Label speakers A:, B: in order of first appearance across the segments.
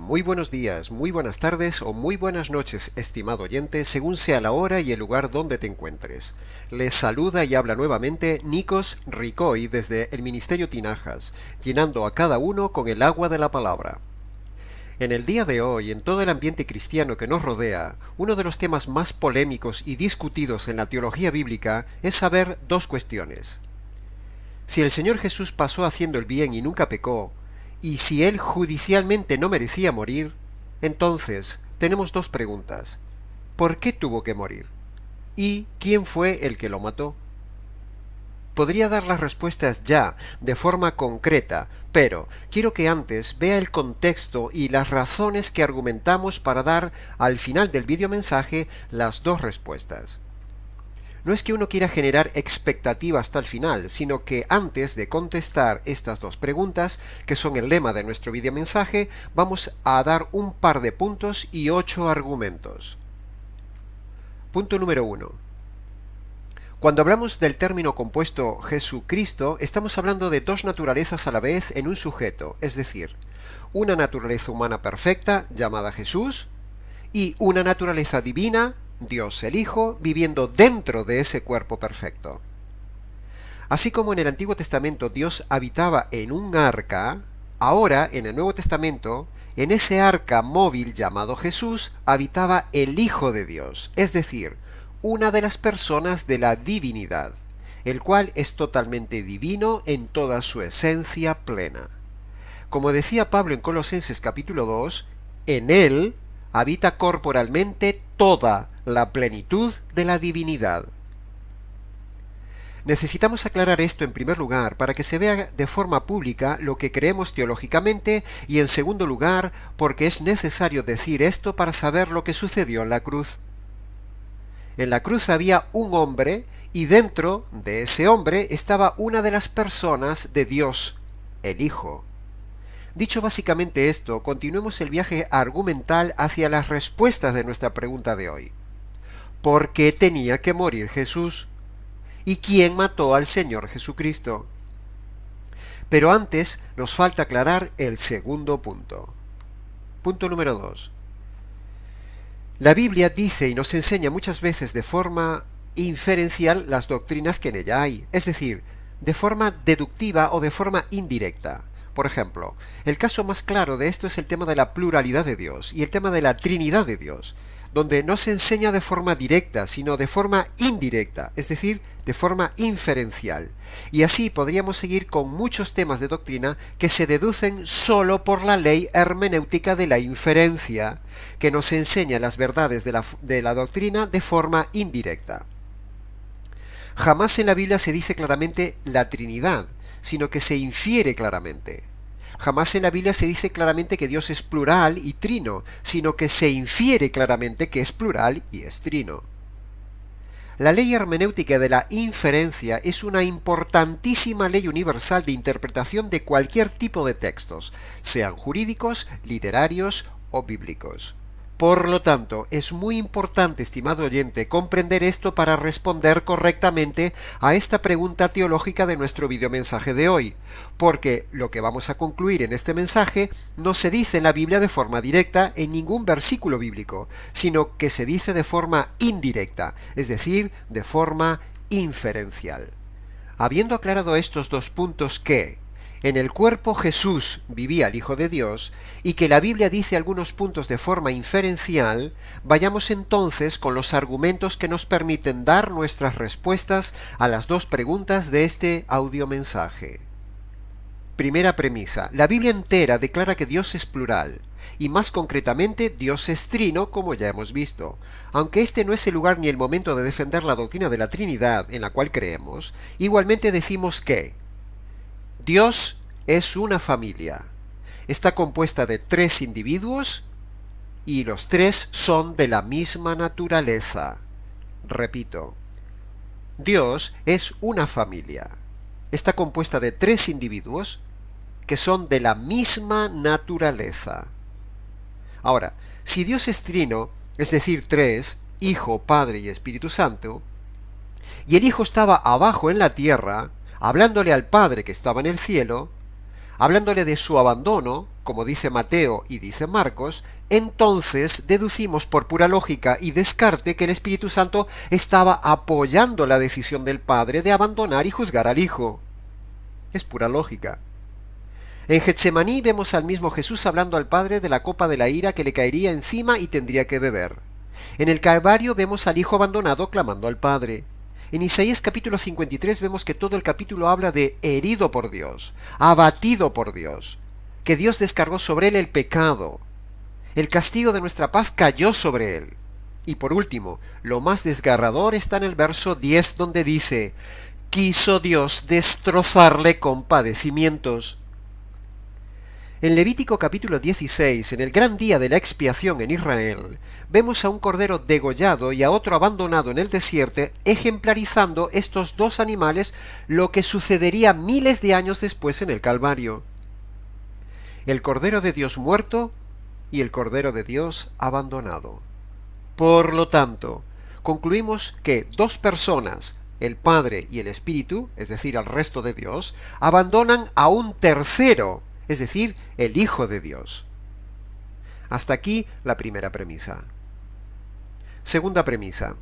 A: Muy buenos días, muy buenas tardes o muy buenas noches, estimado oyente, según sea la hora y el lugar donde te encuentres. Les saluda y habla nuevamente Nikos Ricoy desde el Ministerio Tinajas, llenando a cada uno con el agua de la palabra. En el día de hoy, en todo el ambiente cristiano que nos rodea, uno de los temas más polémicos y discutidos en la teología bíblica es saber dos cuestiones. Si el Señor Jesús pasó haciendo el bien y nunca pecó, y si Él judicialmente no merecía morir, entonces tenemos dos preguntas. ¿Por qué tuvo que morir? ¿Y quién fue el que lo mató? Podría dar las respuestas ya, de forma concreta, pero quiero que antes vea el contexto y las razones que argumentamos para dar al final del videomensaje las dos respuestas. No es que uno quiera generar expectativa hasta el final, sino que antes de contestar estas dos preguntas, que son el lema de nuestro videomensaje, vamos a dar un par de puntos y 8 argumentos. Punto número 1. Cuando hablamos del término compuesto Jesucristo, estamos hablando de dos naturalezas a la vez en un sujeto, es decir, una naturaleza humana perfecta, llamada Jesús, y una naturaleza divina, Dios el Hijo, viviendo dentro de ese cuerpo perfecto. Así como en el Antiguo Testamento Dios habitaba en un arca, ahora en el Nuevo Testamento, en ese arca móvil llamado Jesús, habitaba el Hijo de Dios, es decir, una de las personas de la divinidad, el cual es totalmente divino en toda su esencia plena. Como decía Pablo en Colosenses capítulo 2, en él habita corporalmente toda la plenitud de la divinidad. Necesitamos aclarar esto en primer lugar para que se vea de forma pública lo que creemos teológicamente y en segundo lugar porque es necesario decir esto para saber lo que sucedió en la cruz. En la cruz había un hombre y dentro de ese hombre estaba una de las personas de Dios, el Hijo. Dicho básicamente esto, continuemos el viaje argumental hacia las respuestas de nuestra pregunta de hoy. ¿Por qué tenía que morir Jesús? ¿Y quién mató al Señor Jesucristo? Pero antes nos falta aclarar el segundo punto. Punto número 2. La Biblia dice y nos enseña muchas veces de forma inferencial las doctrinas que en ella hay, es decir, de forma deductiva o de forma indirecta. Por ejemplo, el caso más claro de esto es el tema de la pluralidad de Dios y el tema de la Trinidad de Dios, donde no se enseña de forma directa, sino de forma indirecta, es decir, de forma inferencial. Y así podríamos seguir con muchos temas de doctrina que se deducen solo por la ley hermenéutica de la inferencia, que nos enseña las verdades de la doctrina de forma indirecta. Jamás en la Biblia se dice claramente la Trinidad, sino que se infiere claramente. Jamás en la Biblia se dice claramente que Dios es plural y trino, sino que se infiere claramente que es plural y es trino. La ley hermenéutica de la inferencia es una importantísima ley universal de interpretación de cualquier tipo de textos, sean jurídicos, literarios o bíblicos. Por lo tanto, es muy importante, estimado oyente, comprender esto para responder correctamente a esta pregunta teológica de nuestro videomensaje de hoy, porque lo que vamos a concluir en este mensaje no se dice en la Biblia de forma directa en ningún versículo bíblico, sino que se dice de forma indirecta, es decir, de forma inferencial. Habiendo aclarado estos dos puntos que en el cuerpo Jesús vivía el Hijo de Dios, y que la Biblia dice algunos puntos de forma inferencial, vayamos entonces con los argumentos que nos permiten dar nuestras respuestas a las dos preguntas de este audiomensaje. Primera premisa. La Biblia entera declara que Dios es plural, y más concretamente Dios es trino, como ya hemos visto. Aunque este no es el lugar ni el momento de defender la doctrina de la Trinidad en la cual creemos, igualmente decimos que Dios es una familia. Está compuesta de 3 individuos y los 3 son de la misma naturaleza. Repito, Dios es una familia. Está compuesta de 3 individuos que son de la misma naturaleza. Ahora, si Dios es trino, es decir, 3, Hijo, Padre y Espíritu Santo, y el Hijo estaba abajo en la tierra, hablándole al Padre que estaba en el cielo, hablándole de su abandono, como dice Mateo y dice Marcos, entonces deducimos por pura lógica y descarte que el Espíritu Santo estaba apoyando la decisión del Padre de abandonar y juzgar al Hijo. Es pura lógica. En Getsemaní vemos al mismo Jesús hablando al Padre de la copa de la ira que le caería encima y tendría que beber. En el Calvario vemos al Hijo abandonado clamando al Padre. En Isaías capítulo 53 vemos que todo el capítulo habla de herido por Dios, abatido por Dios, que Dios descargó sobre él el pecado. El castigo de nuestra paz cayó sobre él. Y por último, lo más desgarrador está en el verso 10 donde dice, quiso Dios destrozarle con padecimientos. En Levítico capítulo 16, en el gran día de la expiación en Israel, vemos a un cordero degollado y a otro abandonado en el desierto, ejemplarizando estos dos animales lo que sucedería miles de años después en el Calvario. El Cordero de Dios muerto y el Cordero de Dios abandonado. Por lo tanto, concluimos que dos personas, el Padre y el Espíritu, es decir, al resto de Dios, abandonan a un tercero, es decir, el Hijo de Dios. Hasta aquí la primera premisa. Segunda premisa.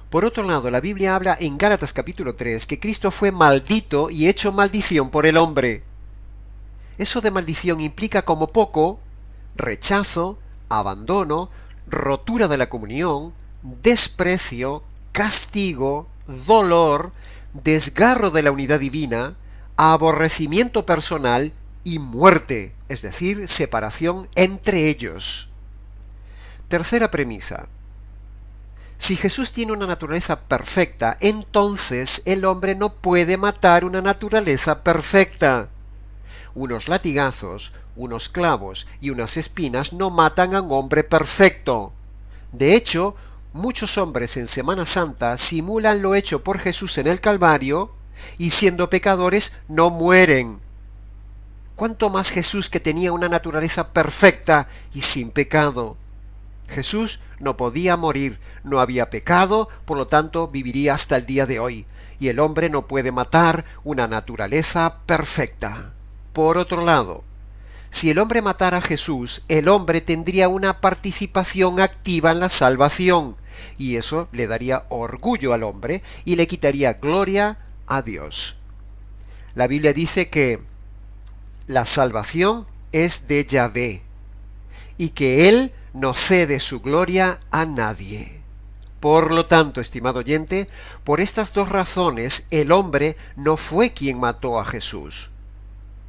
A: Por otro lado, la Biblia habla en Gálatas capítulo 3 que Cristo fue maldito y hecho maldición por el hombre. Eso de maldición implica como poco rechazo, abandono, rotura de la comunión, desprecio, castigo, dolor, desgarro de la unidad divina, aborrecimiento personal y muerte, es decir, separación entre ellos. Tercera premisa. Si Jesús tiene una naturaleza perfecta, entonces el hombre no puede matar una naturaleza perfecta. Unos latigazos, unos clavos y unas espinas no matan a un hombre perfecto. De hecho, muchos hombres en Semana Santa simulan lo hecho por Jesús en el Calvario y siendo pecadores no mueren. ¿Cuánto más Jesús que tenía una naturaleza perfecta y sin pecado? Jesús no podía morir, no había pecado, por lo tanto viviría hasta el día de hoy, y el hombre no puede matar una naturaleza perfecta. Por otro lado, si el hombre matara a Jesús, el hombre tendría una participación activa en la salvación, y eso le daría orgullo al hombre y le quitaría gloria a Dios. La Biblia dice que la salvación es de Yahvé, y que Él no cede su gloria a nadie. Por lo tanto, estimado oyente, por estas dos razones el hombre no fue quien mató a Jesús.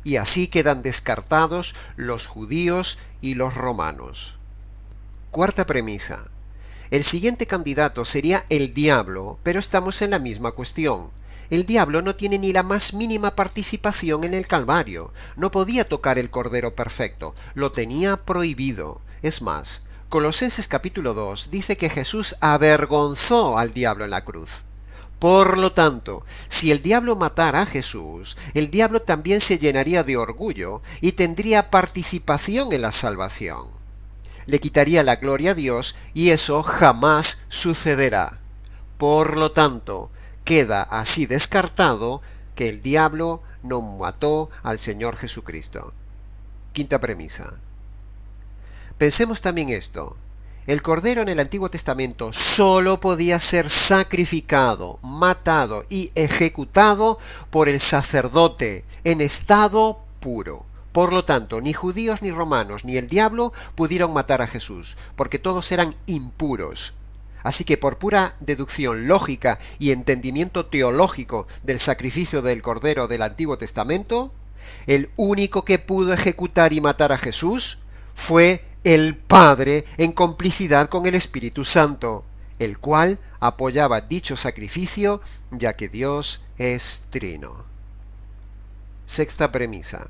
A: Y así quedan descartados los judíos y los romanos. Cuarta premisa. El siguiente candidato sería el diablo, pero estamos en la misma cuestión. El diablo no tiene ni la más mínima participación en el Calvario. No podía tocar el Cordero perfecto, lo tenía prohibido. Es más, Colosenses capítulo 2 dice que Jesús avergonzó al diablo en la cruz. Por lo tanto, si el diablo matara a Jesús, el diablo también se llenaría de orgullo y tendría participación en la salvación. Le quitaría la gloria a Dios y eso jamás sucederá. Por lo tanto, queda así descartado que el diablo no mató al Señor Jesucristo. Quinta premisa. Pensemos también esto. El cordero en el Antiguo Testamento solo podía ser sacrificado, matado y ejecutado por el sacerdote en estado puro. Por lo tanto, ni judíos ni romanos ni el diablo pudieron matar a Jesús, porque todos eran impuros. Así que por pura deducción lógica y entendimiento teológico del sacrificio del Cordero del Antiguo Testamento, el único que pudo ejecutar y matar a Jesús fue el Padre en complicidad con el Espíritu Santo, el cual apoyaba dicho sacrificio, ya que Dios es trino. Sexta premisa.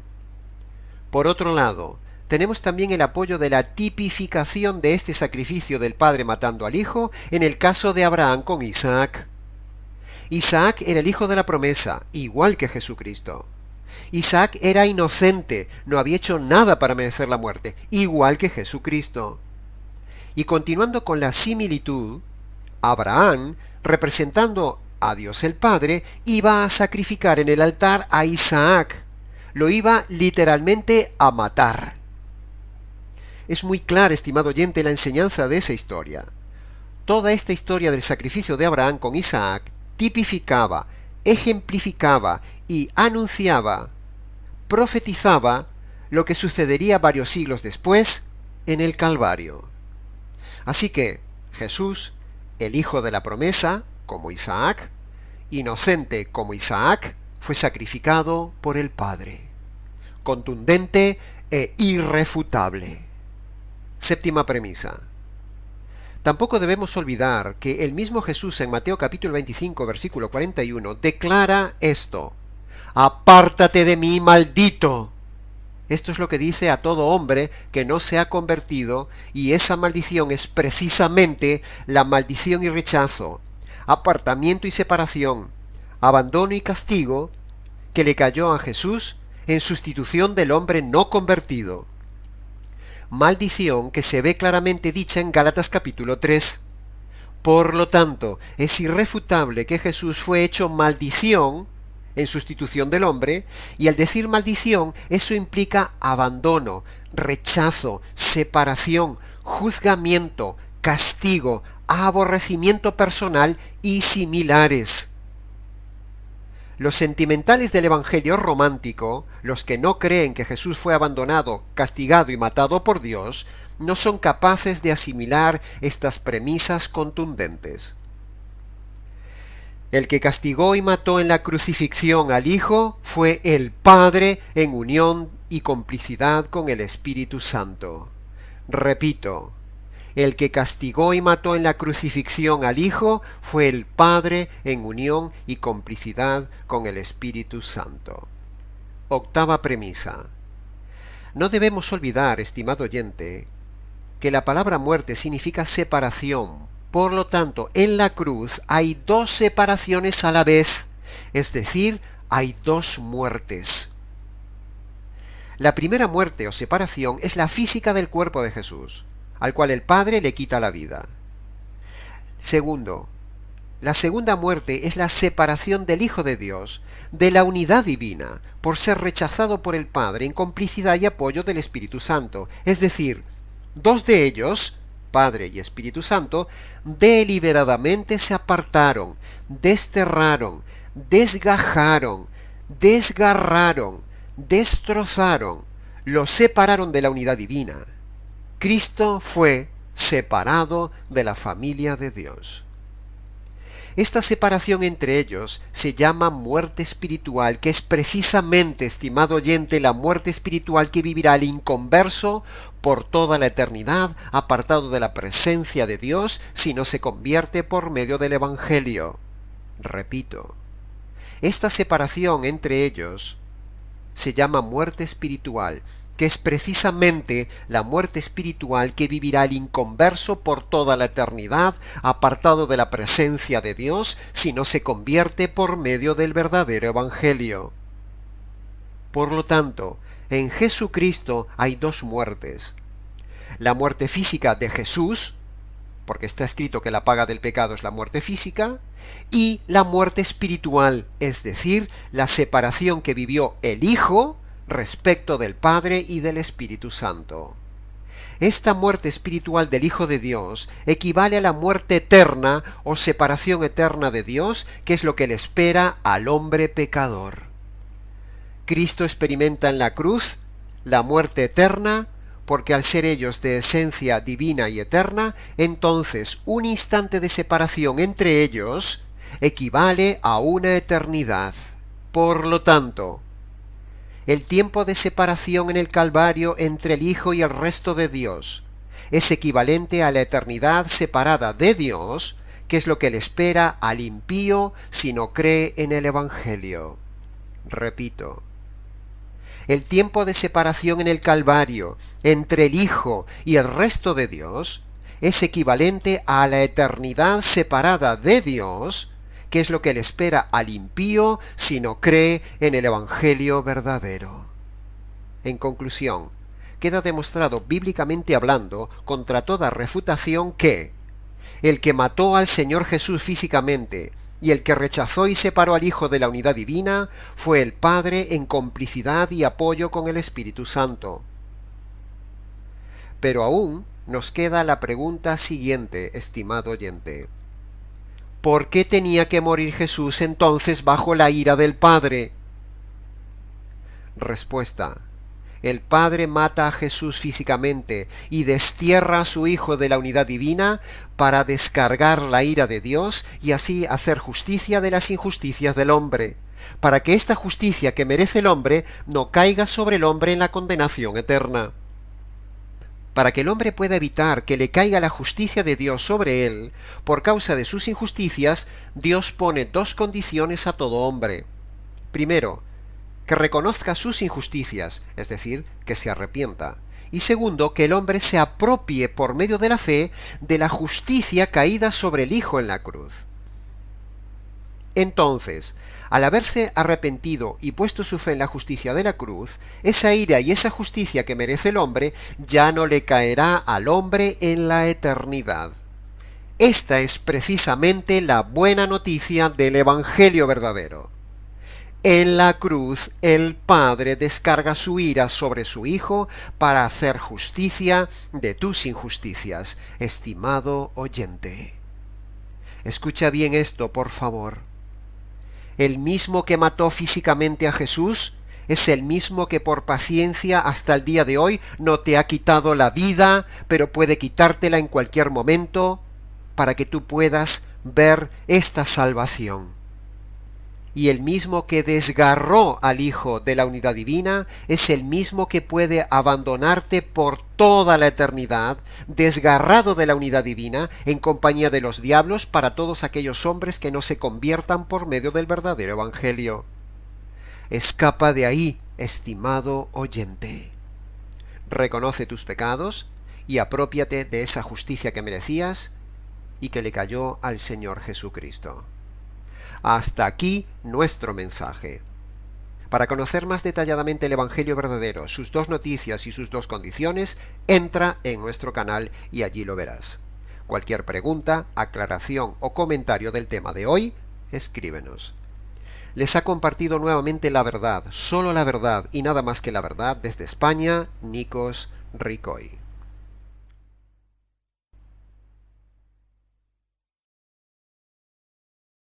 A: Por otro lado, tenemos también el apoyo de la tipificación de este sacrificio del Padre matando al Hijo en el caso de Abraham con Isaac. Isaac era el hijo de la promesa, igual que Jesucristo. Isaac era inocente, no había hecho nada para merecer la muerte, igual que Jesucristo. Y continuando con la similitud, Abraham, representando a Dios el Padre, iba a sacrificar en el altar a Isaac. lo iba literalmente a matar. Es muy clara, estimado oyente, la enseñanza de esa historia. Toda esta historia del sacrificio de Abraham con Isaac tipificaba, ejemplificaba y anunciaba, profetizaba lo que sucedería varios siglos después en el Calvario. Así que Jesús, el hijo de la promesa, como Isaac, inocente como Isaac, fue sacrificado por el Padre. Contundente e irrefutable. Séptima premisa. Tampoco debemos olvidar que el mismo Jesús en Mateo capítulo 25, versículo 41, declara esto: «Apártate de mí, maldito». Esto es lo que dice a todo hombre que no se ha convertido, y esa maldición es precisamente la maldición y rechazo, apartamiento y separación, abandono y castigo que le cayó a Jesús en sustitución del hombre no convertido. Maldición que se ve claramente dicha en Gálatas capítulo 3. Por lo tanto, es irrefutable que Jesús fue hecho maldición en sustitución del hombre, y al decir maldición, eso implica abandono, rechazo, separación, juzgamiento, castigo, aborrecimiento personal y similares. Los sentimentales del Evangelio romántico, los que no creen que Jesús fue abandonado, castigado y matado por Dios, no son capaces de asimilar estas premisas contundentes. El que castigó y mató en la crucifixión al Hijo fue el Padre en unión y complicidad con el Espíritu Santo. Repito, el que castigó y mató en la crucifixión al Hijo fue el Padre en unión y complicidad con el Espíritu Santo. Octava premisa. No debemos olvidar, estimado oyente, que la palabra muerte significa separación. Por lo tanto, en la cruz hay dos separaciones a la vez, es decir, hay dos muertes. La primera muerte o separación es la física del cuerpo de Jesús, al cual el Padre le quita la vida. Segundo, la segunda muerte es la separación del Hijo de Dios de la unidad divina, por ser rechazado por el Padre en complicidad y apoyo del Espíritu Santo. Es decir, dos de ellos, Padre y Espíritu Santo, deliberadamente se apartaron, desterraron, desgajaron, desgarraron, destrozaron, los separaron de la unidad divina. Cristo fue separado de la familia de Dios. Esta separación entre ellos se llama muerte espiritual, que es precisamente, estimado oyente, la muerte espiritual que vivirá el inconverso por toda la eternidad, apartado de la presencia de Dios, si no se convierte por medio del Evangelio. Repito, esta separación entre ellos se llama muerte espiritual, que es precisamente la muerte espiritual que vivirá el inconverso por toda la eternidad, apartado de la presencia de Dios, si no se convierte por medio del verdadero Evangelio. Por lo tanto, en Jesucristo hay dos muertes. La muerte física de Jesús, porque está escrito que la paga del pecado es la muerte física, y la muerte espiritual, es decir, la separación que vivió el Hijo respecto del Padre y del Espíritu Santo. Esta muerte espiritual del Hijo de Dios equivale a la muerte eterna o separación eterna de Dios, que es lo que le espera al hombre pecador. Cristo experimenta en la cruz la muerte eterna, porque al ser ellos de esencia divina y eterna, entonces un instante de separación entre ellos equivale a una eternidad. Por lo tanto, el tiempo de separación en el Calvario entre el Hijo y el resto de Dios es equivalente a la eternidad separada de Dios, que es lo que le espera al impío si no cree en el Evangelio. Repito, el tiempo de separación en el Calvario entre el Hijo y el resto de Dios es equivalente a la eternidad separada de Dios, que es lo que le espera al impío si no cree en el Evangelio verdadero. En conclusión, queda demostrado bíblicamente hablando, contra toda refutación, que el que mató al Señor Jesús físicamente y el que rechazó y separó al Hijo de la unidad divina fue el Padre en complicidad y apoyo con el Espíritu Santo. Pero aún nos queda la pregunta siguiente, estimado oyente. ¿Por qué tenía que morir Jesús entonces bajo la ira del Padre? Respuesta. El Padre mata a Jesús físicamente y destierra a su Hijo de la unidad divina para descargar la ira de Dios y así hacer justicia de las injusticias del hombre, para que esta justicia que merece el hombre no caiga sobre el hombre en la condenación eterna. Para que el hombre pueda evitar que le caiga la justicia de Dios sobre él, por causa de sus injusticias, Dios pone dos condiciones a todo hombre. Primero, que reconozca sus injusticias, es decir, que se arrepienta. Y segundo, que el hombre se apropie por medio de la fe de la justicia caída sobre el Hijo en la cruz. Entonces, al haberse arrepentido y puesto su fe en la justicia de la cruz, esa ira y esa justicia que merece el hombre ya no le caerá al hombre en la eternidad. Esta es precisamente la buena noticia del Evangelio verdadero. En la cruz el Padre descarga su ira sobre su Hijo para hacer justicia de tus injusticias, estimado oyente. Escucha bien esto, por favor. El mismo que mató físicamente a Jesús es el mismo que por paciencia hasta el día de hoy no te ha quitado la vida, pero puede quitártela en cualquier momento para que tú puedas ver esta salvación. Y el mismo que desgarró al Hijo de la unidad divina es el mismo que puede abandonarte por toda la eternidad, desgarrado de la unidad divina, en compañía de los diablos para todos aquellos hombres que no se conviertan por medio del verdadero Evangelio. Escapa de ahí, estimado oyente. Reconoce tus pecados y aprópiate de esa justicia que merecías y que le cayó al Señor Jesucristo. Hasta aquí nuestro mensaje. Para conocer más detalladamente el Evangelio verdadero, sus dos noticias y sus dos condiciones, entra en nuestro canal y allí lo verás. Cualquier pregunta, aclaración o comentario del tema de hoy, escríbenos. Les ha compartido nuevamente la verdad, solo la verdad y nada más que la verdad desde España, Nikos Ricoy.